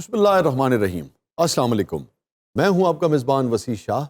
बिस्मिल्लाहिर्रहमानिर्रहीम। अस्सलाम वालेकुम। मैं हूं आपका मेज़बान वसी शाह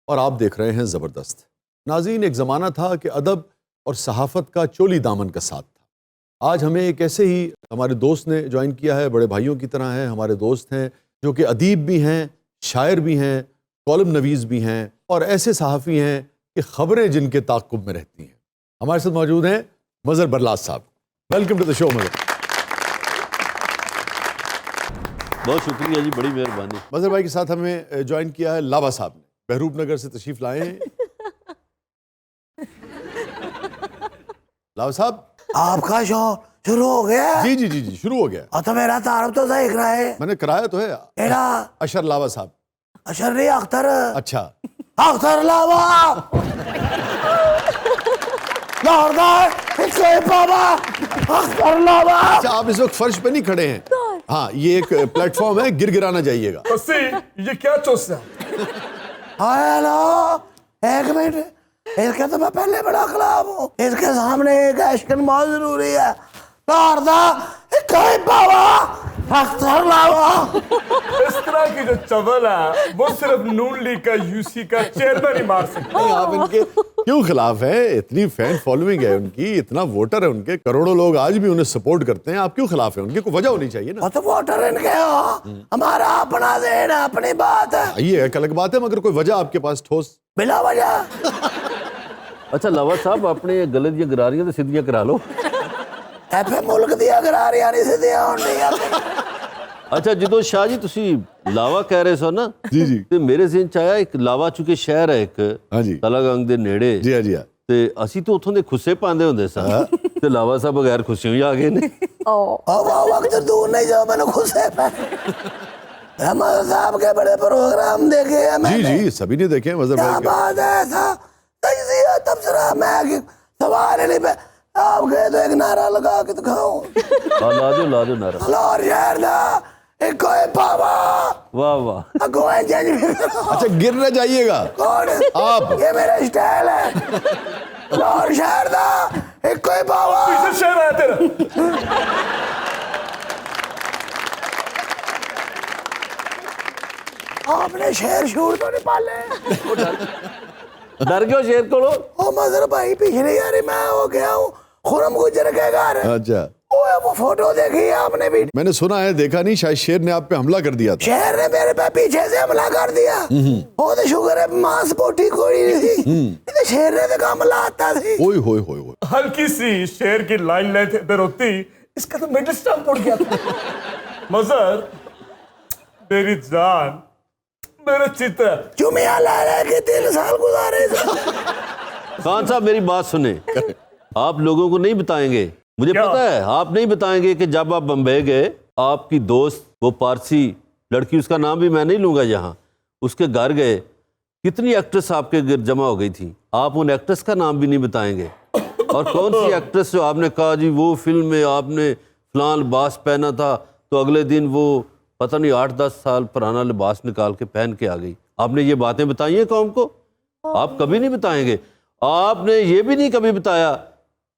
और आप देख रहे हैं ज़बरदस्त। नाज़रीन, एक ज़माना था कि अदब और सहाफ़त का चोली दामन का साथ था। आज हमें एक ऐसे ही हमारे दोस्त ने ज्वाइन किया है, बड़े भाइयों की तरह हैं, हमारे दोस्त हैं जो कि अदीब भी हैं, शायर भी हैं, कॉलम नवीज़ भी हैं और ऐसे सहाफ़ी हैं कि ख़बरें जिनके ताक़ुब में रहती हैं। हमारे साथ मौजूद हैं मज़हर बरलास साहब। Welcome to the show Mazhar. बहुत शुक्रिया जी, बड़ी मेहरबानी। मज़हर भाई के साथ हमें ज्वाइन किया है लावा साहब ने, बहरूप नगर से तशरीफ़ लाए हैं। लावा साहब, आपका शो शुरू हो गया? जी जी जी जी शुरू हो गया। तो मेरा तारफ तो सही करा है। मैंने कराया तो है। एड़ा अशर लावा साहब। अशर नहीं, अख्तर। अच्छा, अख्तर लावा लाहौरदार बाबा अख्तर लावा। अच्छा, आप इस वक्त फर्श पे नहीं खड़े हैं। हाँ, ये एक प्लेटफॉर्म है, गिरगिराना जाइएगा। ये क्या चोस है? हेलो, एक मिनट, इसके तो मैं पहले बड़ा खिलाफ हूँ। इसके सामने एक एक्शन बहुत जरूरी है। बाबा अख्तर लावा। इस तरह की जो चवल है वो सिर्फ नून लीग का यूसी का चेयरमैन ही मार सकता नहीं, आप इनके क्यों खिलाफ है? इतनी फैन फॉलोइंग है उनकी, इतना वोटर है उनके, करोड़ों लोग आज भी उन्हें सपोर्ट करते हैं। आप क्यों खिलाफ है उनकी? कोई वजह होनी चाहिए ना। तो वोटर इनके हो, हमारा अपना देन, अपनी बात है। ये एक अलग बात है, मगर कोई वजह आपके पास ठोस? बिला वजह। अच्छा लावा साहब, अपने गलत ये गरारियां तो सीधियां करा लो। ऐपे मुल्क दिया गरारियां नहीं सीधियां होंदियां। अच्छा ਜਦੋਂ शाह जी ਤੁਸੀਂ ਲਾਵਾ ਕਹਿ ਰਹੇ ਸੋ ਨਾ जी जी ਤੇ ਮੇਰੇ ਜ਼ਿਹਨ ਚ ਆਇਆ ਇੱਕ ਲਾਵਾ ਚੁੱਕੇ ਸ਼ਹਿਰ ਹੈ ਇੱਕ हाँ जी ਤਲਾਗੰਗ ਦੇ ਨੇੜੇ जी हाँ जी हाँ। ਤੇ ਅਸੀਂ ਤਾਂ ਉੱਥੋਂ ਦੇ ਖੁੱਸੇ ਪਾਉਂਦੇ ਹੁੰਦੇ ਸਾਂ ਤੇ ਲਾਵਾ ਸਾਹਿਬ ਬਗੈਰ ਖੁੱਸਿਓਂ ਹੀ ਆ ਗਏ ਨੇ। अब वक्त दूर नहीं जाओ, मैंने खुश है। हमारे साहब के बड़े प्रोग्राम देखे हैं जी मैंने। जी सभी ने देखे हैं मज़हर क्या भाई के। बात है, ऐसा तजज़िया तबसरा मैं सवाल ही नहीं पे आप गए तो एक नारा लगा के दिखाऊं। ला दो नारा। लाहौर शहर दा एक कोई बाबा वाह वाह। अगुआ जज भी करो। अच्छा, गिर न जाइएगा कौन? आप। ये मेरा स्टाइल है। लाहौर शहर दा एक कोई बाबा। है। शहर है तेरा। आपने शेर शूर तो नहीं पाले? डर गयो शेर कोलो? ओ मजर भाई, पिछले यार मैं हो गया हूँ खुरम गुजर के घर। अच्छा, ओए वो फोटो देखी है आपने भी? मैंने सुना है, देखा नहीं, शायद शेर ने आप पे हमला कर दिया था। शेर ने मेरे पे पीछे से हमला कर दिया। वो तो शुक्र है मांस बोटी कोई नहीं थी, नहीं तो शेर ने तो हमला आता थी। ओए होए होए होए। हल्की सी शेर की लाइन लेंथ इधर होती, इसका तो मिडिल स्टंप उड़ गया था। मजर मेरी जान, मेरे चित्र चुमिया ला रहे के 3 साल गुजारे। खान साहब मेरी बात सुने, आप लोगों को नहीं बताएंगे, मुझे क्या? पता है आप नहीं बताएंगे कि जब आप बम्बई गए आपकी दोस्त वो पारसी लड़की, उसका नाम भी मैं नहीं लूंगा यहाँ, उसके घर गए, कितनी एक्ट्रेस आपके गिर जमा हो गई थी, आप उन एक्ट्रेस का नाम भी नहीं बताएंगे। और कौन सी एक्ट्रेस जो आपने कहा जी वो फिल्म में आपने फलां लिबास पहना था तो अगले दिन वो पता नहीं 8-10 साल पुराना लिबास निकाल के पहन के आ गई। आपने ये बातें बताई हैं कौम को? आप कभी नहीं बताएंगे। आपने ये भी नहीं कभी बताया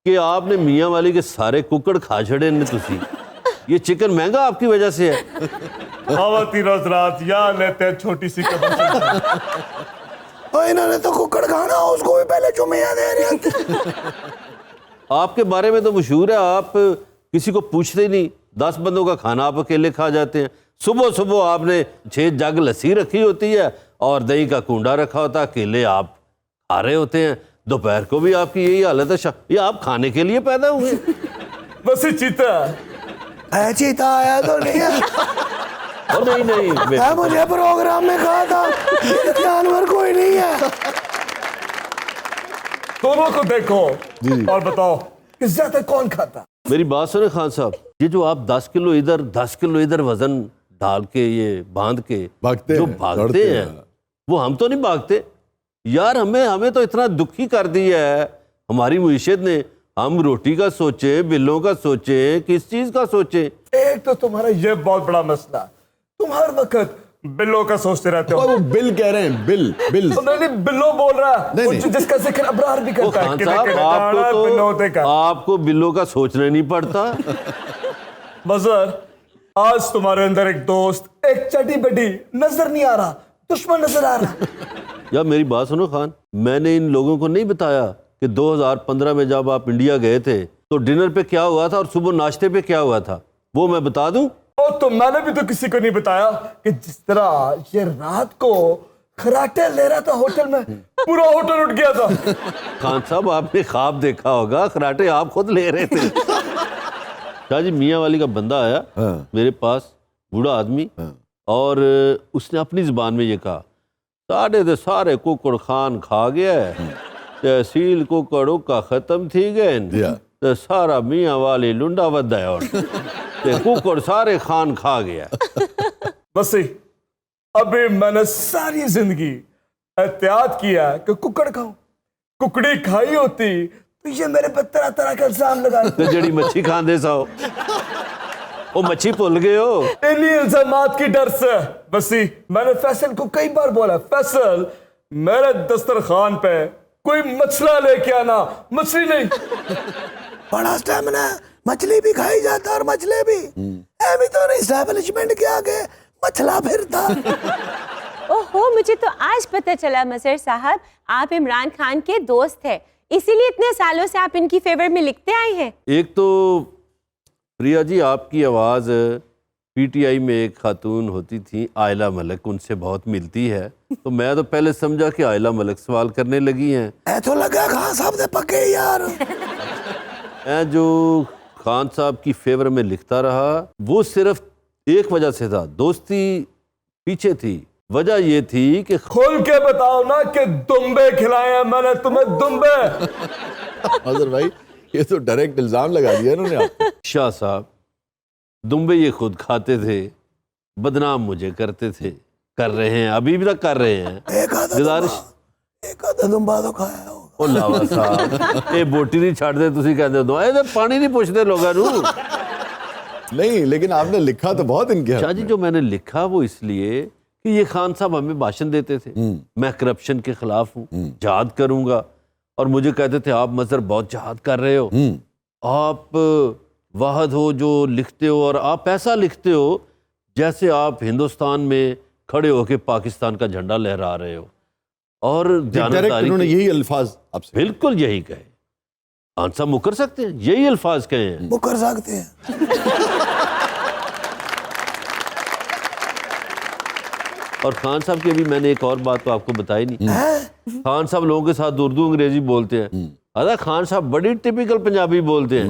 कि आपने मियाँ वाली के सारे कुकड़ खा छड़े ने तुसी। ये चिकन महंगा आपकी वजह से है। खावती रोज रात या लेते हैं छोटी सी कबाब। और इन्होंने तो कुकड़ खाना, उसको भी पहले चुमिया दे रहे थे। आपके बारे में तो मशहूर है, आप किसी को पूछते ही नहीं, 10 बंदों का खाना आप अकेले खा जाते हैं। सुबह सुबह आपने 6 जग लस्सी रखी होती है और दही का कूंडा रखा होता है, अकेले आप खा रहे होते हैं। दोपहर को भी आपकी यही हालत है। ये आप खाने के लिए पैदा हुए? बस ये चीता है। चीता आया तो नहीं है? और नहीं है, मुझे प्रोग्राम में कहा था जानवर कोई नहीं है। दोनों को देखो और बताओ कि ज्यादा कौन खाता। मेरी बात सुने खान साहब, ये जो आप 10 किलो इधर 10 किलो इधर वजन डाल के ये बांध के भागते जो हैं, भागते दौड़ते हैं, हैं। वो हम तो नहीं भागते यार। हमें तो इतना दुखी कर दिया है हमारी मुईशत ने। हम रोटी का सोचे, बिलों का सोचे, किस चीज का सोचे? एक तो तुम्हारा ये बहुत बड़ा मसला, तुम हर वक्त बिल्लो का सोचते रहते हो। वो बिल कह रहे हैं, बिल बिल। नहीं, बिल्लो बोल रहा है, नहीं, वो नहीं। जिसका जिक्र अबरार भी वो करता है। खान किले साहब किले डाला, बिल्लो देखा। आपको बिलों का सोचना नहीं पड़ता। मजर आज तुम्हारे अंदर एक दोस्त, एक चटी बटी नजर नहीं आ रहा, दुश्मन नजर आ रहा। या मेरी बात सुनो खान, मैंने इन लोगों को नहीं बताया कि 2015 में जब आप इंडिया गए थे तो डिनर पे क्या हुआ था और सुबह नाश्ते पे क्या हुआ था, वो मैं बता दूं? ओ तो मैंने भी तो किसी को नहीं बताया कि जिस तरह ये रात को खराटे ले रहा था होटल में, पूरा होटल उठ गया था। खान साहब आपने ख्वाब देखा होगा, खराटे आप खुद ले रहे थे। शाह जी, मियाँ वाली का बंदा आया मेरे पास, बूढ़ा आदमी, और उसने अपनी जुबान में ये कहा, साढ़े दे सारे कुकड़ खान खा गया है, तहसील कुकड़ का खत्म थी गए, ते सारा मियाँ वाली लुंडा वदा है, और ते कुकड़ सारे खान खा गया। बस ही अभी मैंने सारी जिंदगी एहतियात किया कि कुकड़ खाऊं, कुकड़ी खाई होती तो ये मेरे पे तरह तरह के इल्जाम लगाते। ते जड़ी मच्छी खांदे साओ, वो मच्छी भुल गए हो। इन्हीं इल्जामात की डर से बसी मैंने फैसल को कई बार बोला, फैसल मेरे दस्तरखान पे कोई मछला लेके आना, मछली नहीं। बड़ा स्टेमिना, मछली भी खाई जाता और मछली भी अभी तो एस्टैब्लिशमेंट के आगे मछला फिरता। ओहो, मुझे तो आज पता चला मजहर साहब, आप इमरान खान के दोस्त हैं, इसीलिए इतने सालों से आप इनकी फेवर में लिखते आए हैं। एक तो प्रिया जी, आपकी आवाज़ पीटीआई में एक खातून होती थी आयला मलिक, उनसे बहुत मिलती है, तो मैं तो पहले समझा कि आयला मलिक सवाल करने लगी हैं। ऐ तो लगा खान साहब ने पक्के यार। मैं जो खान साहब की फेवर में लिखता रहा वो सिर्फ एक वजह से था, दोस्ती पीछे थी। वजह ये थी कि खोल के बताओ ना कि दुम्बे खिलाए हैं मैंने तुम्हें, दुम्बे। अजहर भाई, ये तो डायरेक्ट इल्जाम लगा दिया इन्होंने आपको। शाह साहब, दुम्बे ये खुद खाते थे, बदनाम मुझे करते थे, कर रहे हैं, अभी भी तक कर रहे हैं। गुजारिश एक आधा दुम्बा तो खाया होगा। ओ लावा साहब, ये बोटी नहीं छाड़ते, तुसी कहते हो ये पानी नहीं पुछते लोगों नू। नहीं, लेकिन आपने लिखा तो बहुत इनके हक शाह जी, में। जो मैंने लिखा वो इसलिए कि ये खान साहब हमें भाषण देते थे, मैं करप्शन के खिलाफ हूँ, जहाद करूंगा, और मुझे कहते थे आप मजहर बहुत जहाद कर रहे हो, आप वाहद हो जो लिखते हो, और आप ऐसा लिखते हो जैसे आप हिंदुस्तान में खड़े होकर पाकिस्तान का झंडा लहरा रहे हो। और डायरेक्ट उन्होंने यही अल्फाज आपसे बिल्कुल यही कहे। खान साहब मुकर सकते हैं, यही अल्फाज कहे हैं। मुकर सकते हैं। और खान साहब की अभी मैंने एक और बात तो आपको बताई नहीं, खान साहब लोगों के साथ उर्दू अंग्रेजी बोलते हैं, अरे खान साहब बड़ी टिपिकल पंजाबी बोलते हैं।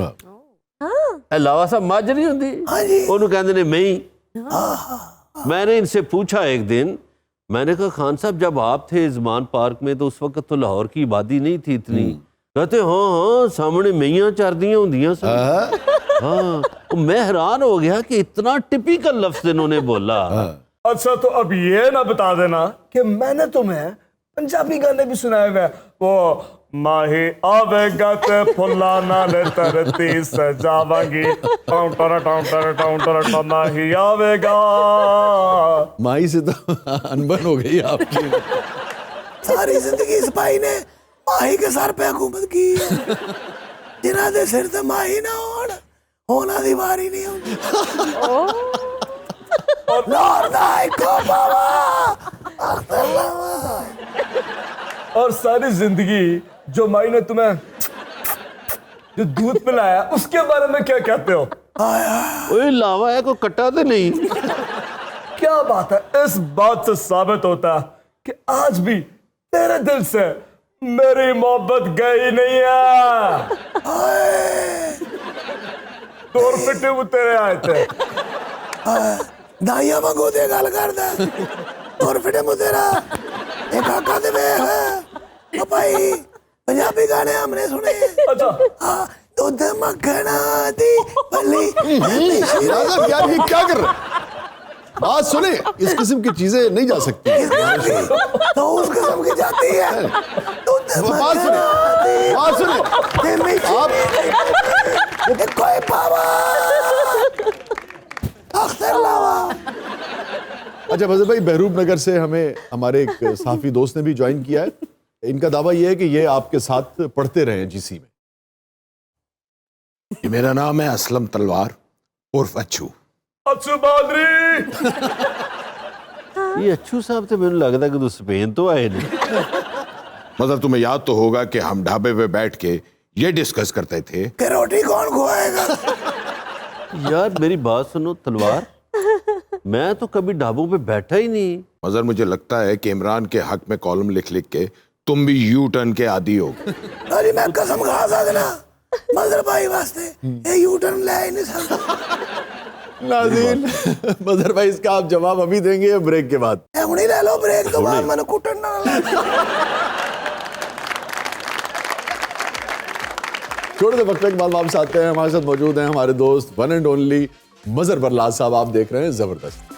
लावा साहब मज नहीं होंगी, उन्होंने कहते ने मैं। मैंने इनसे पूछा एक दिन, मैंने कहा खान साहब जब आप थे ज़मान पार्क में तो उस वक्त तो लाहौर की आबादी नहीं थी इतनी। कहते हाँ सामने मैयां चरदियां होंदियां सब। हाँ, तो मैं हैरान हो गया कि इतना टिपिकल लफ्ज इन्होंने बोला। अच्छा तो अब ये ना बता देना कि मैंने तुम्हें पंजाबी गाने भी सुनाए हुए, वो माही आवेगा ते फुल्ला नाले तरती सजावांगी, टाउं टाउं माही आवेगा। माही से तो अनबन हो गई आपकी। सारी जिंदगी इस भाई ने माही के सर पे हुकूमत की है। जिन्हां दे सिर ते माही ना होण, होना दी वारी नहीं होंदी। लॉर्ड आई को बाबा, अख्तर लावा। और सारी जिंदगी जो माई ने तुम्हें जो दूध पिलाया उसके बारे में क्या कहते हो? ओए लावा है को कट्टा तो नहीं। क्या बात है, इस बात से साबित होता है कि आज भी तेरे दिल से मेरी मोहब्बत गई नहीं है। तोर फिटे वो तेरे आए थे। दाइया मंगो दे गल करदा और फिटे मुतेरा एक काका दे वे है। भाई पंजाबी गाने हमने सुने। अच्छा हाँ, दूध मखना दी भली। राजा यार, ये क्या कर रहे हैं? बात सुने, इस किस्म की चीजें नहीं जा सकती। तो उस किस्म की जाती है। दूध बात सुने, बात सुने आप कोई पावा अख्तर लावा। अच्छा फजल भाई, बहरूप नगर से हमें हमारे एक साफी दोस्त ने भी ज्वाइन किया है। इनका दावा यह है कि ये आपके साथ पढ़ते रहे हैं जीसी में। मेरा नाम है असलम तलवार उर्फ अच्छू। अच्छू बादरी। ये अच्छू साहब तो मैंने लगता कि तू स्पेन तो आए नहीं। मगर तुम्हें याद तो होगा कि हम ढाबे पे बैठ के ये डिस्कस करते थे कि रोटी कौन खुआएगा। यार मेरी बात सुनो तलवार, मैं तो कभी ढाबों पे बैठा ही नहीं। मगर मुझे लगता है कि इमरान के हक में कॉलम लिख लिख के तुम भी यू टर्न के आदी हो गए। अरे मैं कसम खा सकना मजर भाई वास्ते ये यू टर्न ले ही नहीं सकता। नाज़रीन, मजहर भाई इसका आप जवाब अभी देंगे या ब्रेक के बाद? हुणी ले लो ब्रेक तो बाद मैंने कुटन ना छोटे से वक्फे के बाद वापस आते हैं। हमारे साथ मौजूद हैं हमारे दोस्त वन एंड ओनली मजहर बरलास साहब। आप देख रहे हैं जबरदस्त।